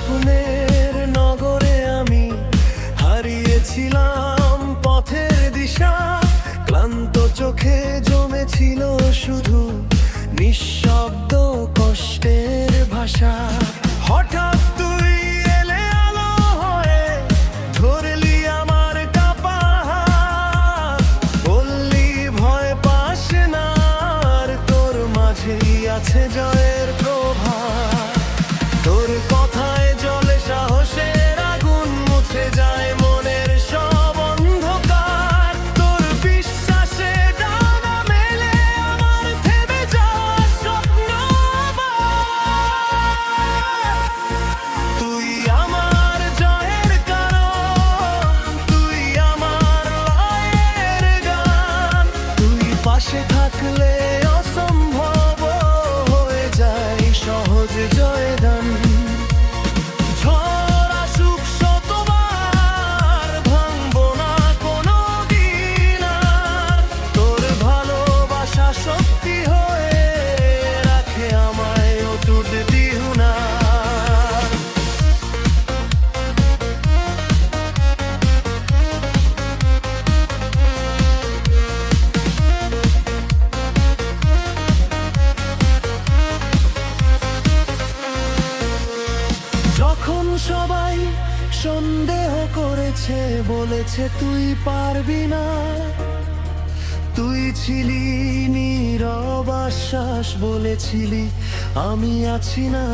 স্বপ্নের নগরে আমি হারিয়েছিলাম পথের দিশা। ক্লান্ত চোখে জমেছিল শুধু নিঃশব্দ কষ্টের ভাষা। হঠাৎ তুই এলে আলো হয়ে, ধরলি আমার কাপা হাত। বললি ভয় পাস না, আর তোর মাঝেই আছে জয়ের প্রভাত। তোর কথায় জলে সাহসের আগুন, মুছে যায় মনের সব অন্ধকার। তোর বিশ্বাসে ডানা মেলে আমার থেমে যাওয়ার স্বপ্ন আবার। তুই আমার জয়ের কারণ, তুই আমার লয়ের গান। তুই পাশে থাকলে অসম্ভব হয়ে যায় সহজ জয়দান। ঝড় আসুক শতবার, ভাঙবো না কোনো দিন আর। তোর ভালোবাসা শক্তি হয়ে রাখে আমায় অটুট দিহুনা। যখন সবাই সন্দেহ করেছে, বলেছে তুই পারবি না, তুই ছিলি নীরব আশ্বাস, বলেছিলি আমি আছি না।